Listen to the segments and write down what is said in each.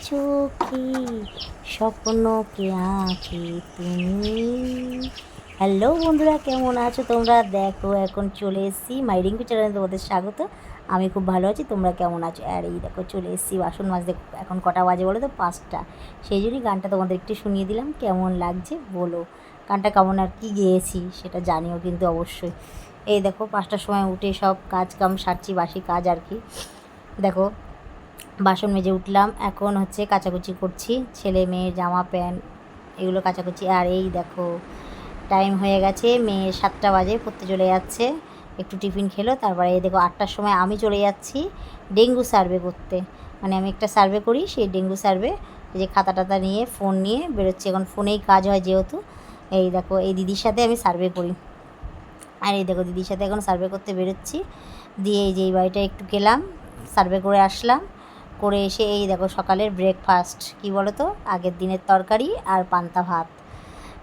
চোখে স্বপ্নকে আঁকে তুমি। হ্যালো বন্ধুরা, কেমন আছো তোমরা? দেখো এখন চলে এসেছি মাই রিঙ্কু চ্যানেলে, তোমাদের স্বাগত। আমি খুব ভালো আছি, তোমরা কেমন আছো? আর এই দেখো চলে এসেছি বাসন মাজতে। এখন কটা বাজে বলো তো? 5টা। সেই জন্যই গানটা তোমাদের একটু শুনিয়ে দিলাম, কেমন লাগছে বলো। গানটা কেমন আর কি গেয়েছি সেটা জানিও কিন্তু অবশ্যই। এই দেখো 5টার সময় উঠে সব কাজ কাম সারছি, বাসি কাজ আর কি। দেখো বাসন মেজে উঠলাম, এখন হচ্ছে কাচাকুচি করছি, ছেলে মেয়ের জামা প্যান্ট এগুলো কাচাকুচি। আর এই দেখো টাইম হয়ে গেছে, মেয়ে 7টা বাজে, পড়তে চলে যাচ্ছে। একটু টিফিন খেলো, তারপরে এই দেখো 8টার সময় আমি চলে যাচ্ছি ডেঙ্গু সার্ভে করতে। মানে আমি একটা সার্ভে করি, সেই ডেঙ্গু সার্ভে যে খাতা টাতা নিয়ে ফোন নিয়ে বেরোচ্ছি। এখন ফোনেই কাজ হয় যেহেতু। এই দেখো এই দিদির সাথে আমি সার্ভে করি। আর এই দেখো দিদির সাথে এখন সার্ভে করতে বেরোচ্ছি। দিয়ে এই যে এই বাড়িটা একটু গেলাম, সার্ভে করে আসলাম। করে এসে এই দেখো সকালের ব্রেকফাস্ট কী বলো তো, আগের দিনের তরকারি আর পান্তা ভাত।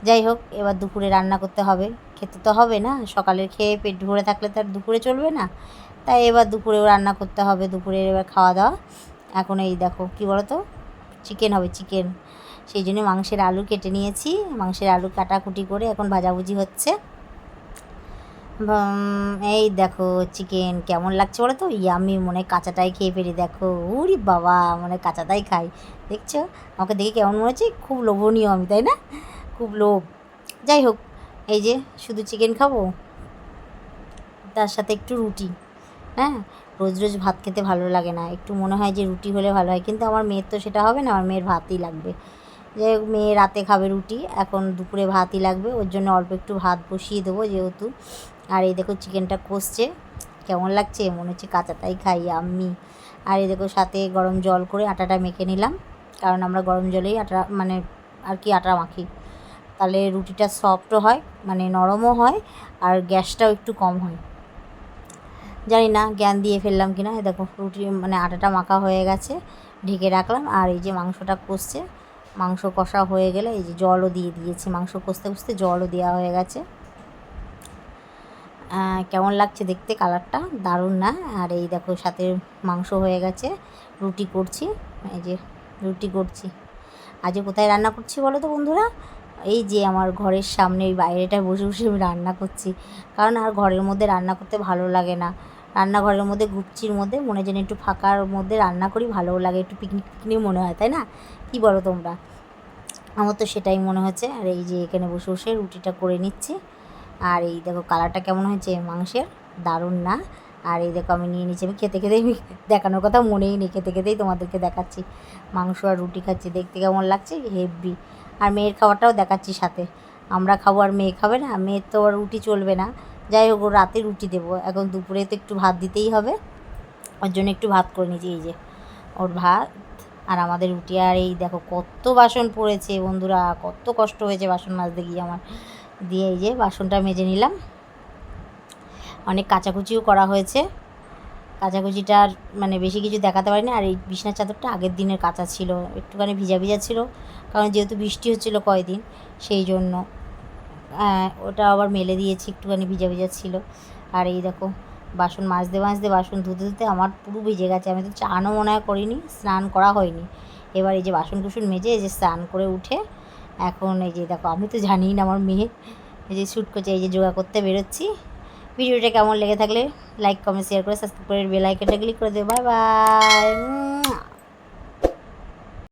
যাই হোক, এবার দুপুরে রান্না করতে হবে, খেতে তো হবে না, সকালের খেয়ে পেট ভরে থাকলে তো আর দুপুরে চলবে না। তাই এবার দুপুরেও রান্না করতে হবে, দুপুরের এবার খাওয়া দাওয়া। এখন এই দেখো কী বলো তো, চিকেন হবে, চিকেন। সেই জন্য মাংসের আলু কেটে নিয়েছি, মাংসের আলু কাটাকুটি করে এখন ভাজাভুজি হচ্ছে। এই দেখো চিকেন কেমন লাগছে বলো তো, ইয়ামি, মনে হয় কাঁচাটাই খেয়ে ফেলি। দেখো উরি বাবা, মানে কাঁচাটাই খাই। দেখছো আমাকে দেখে কেমন মনে হচ্ছে? খুব লোভনীয় আমি, তাই না? খুব লোভ। যাই হোক, এই যে শুধু চিকেন খাবো, তার সাথে একটু রুটি। হ্যাঁ, রোজ রোজ ভাত খেতে ভালো লাগে না, একটু মনে হয় যে রুটি হলে ভালো হয়, কিন্তু আমার মেয়ের তো সেটা হবে না, আমার মেয়ের ভাতই লাগবে। যাই হোক, মেয়ে রাতে খাবে রুটি, এখন দুপুরে ভাতই লাগবে, ওর জন্য অল্প একটু ভাত বসিয়ে দেবো যেহেতু। আর এই দেখো চিকেনটা কষছে, কেমন লাগছে? মনে হচ্ছে কাঁচাটাই খাই আমি। আর এই দেখো সাথে গরম জল করে আটাটা মেখে নিলাম, কারণ আমরা গরম জলেই আটা মানে আর কি আটা মাখি, তাহলে রুটিটা সফটও হয়, মানে নরমও হয়, আর গ্যাসটাও একটু কম হয়। জানি না জ্ঞান দিয়ে ফেললাম কি না। দেখো রুটি মানে আটাটা মাখা হয়ে গেছে, ঢেকে রাখলাম। আর এই যে মাংসটা কষছে, মাংস কষা হয়ে গেলে এই যে জলও দিয়ে দিয়েছি, মাংস কষতে কষতে জলও দেওয়া হয়ে গেছে। কেমন লাগছে দেখতে? কালারটা দারুণ না? আর এই দেখো সাথে মাংস হয়ে গেছে, রুটি করছি। এই যে রুটি করছি। আজকে কোথায় রান্না করছি বলো তো বন্ধুরা? এই যে আমার ঘরের সামনে এই বাইরেটায় বসে বসে আমি রান্না করছি, কারণ আর ঘরের মধ্যে রান্না করতে ভালো লাগে না। রান্নাঘরের মধ্যে গুপচির মধ্যে মনে যেন একটু ফাঁকার মধ্যে রান্না করি, ভালোও লাগে, একটু পিকনিক পিকনিক মনে হয়, তাই না? কি বলো তোমরা? আমার তো সেটাই মনে হচ্ছে। আর এই যে এখানে বসে বসে রুটিটা করে নিচ্ছি। আর এই দেখো কালারটা কেমন হয়েছে মাংসের, দারুণ না? আর এই দেখো আমি নিয়ে নিচ্ছি, আমি খেতে খেতেই দেখানোর কথা মনেই নেই, খেতে খেতেই তোমাদেরকে দেখাচ্ছি। মাংস আর রুটি খাচ্ছি, দেখতে কেমন লাগছে হেভি। আর মেয়ের খাবারটাও দেখাচ্ছি সাথে, আমরা খাবো আর মেয়ে খাবে না, মেয়ের তো আর রুটি চলবে না। যাই হোক, ওর রাতে রুটি দেবো, এখন দুপুরে তো একটু ভাত দিতেই হবে, ওর জন্য একটু ভাত করে নিয়েছি। এই যে ওর ভাত আর আমাদের রুটি। আর এই দেখো কত বাসন পড়েছে বন্ধুরা, কত কষ্ট হয়েছে বাসন মাজতে গিয়ে আমার। দিয়ে এই যে বাসনটা মেজে নিলাম, অনেক কাচাকুচিও করা হয়েছে। কাচাকুচিটার মানে বেশি কিছু দেখাতে পারিনি। আর এই বিছানার চাদরটা আগের দিনের কাচা ছিল, একটুখানি ভিজা ভিজা ছিল, কারণ যেহেতু বৃষ্টি হচ্ছিলো কয়দিন, সেই জন্য ওটা আবার মেলে দিয়েছি, একটুখানি ভিজা ভিজা ছিল। আর এই দেখো বাসন মাজতে মাজতে, বাসন ধুতে ধুতে আমার পুরো ভিজে গেছে। আমি তো চানও মনে হয় করিনি, স্নান করা হয়নি। এবার এই যে বাসন কুসন মেজে এই যে স্নান করে উঠে এখন এই যে দেখো, আমি তো জানিই না আমার মেয়ে এই যে শ্যুট করছে, এই যে যোগা করতে বেরোচ্ছি। ভিডিওটা কেমন লেগে থাকলে লাইক কমেন্ট শেয়ার করে সাবস্ক্রাইব করে বেল আইকনটা ক্লিক করে দেবে। Bye bye.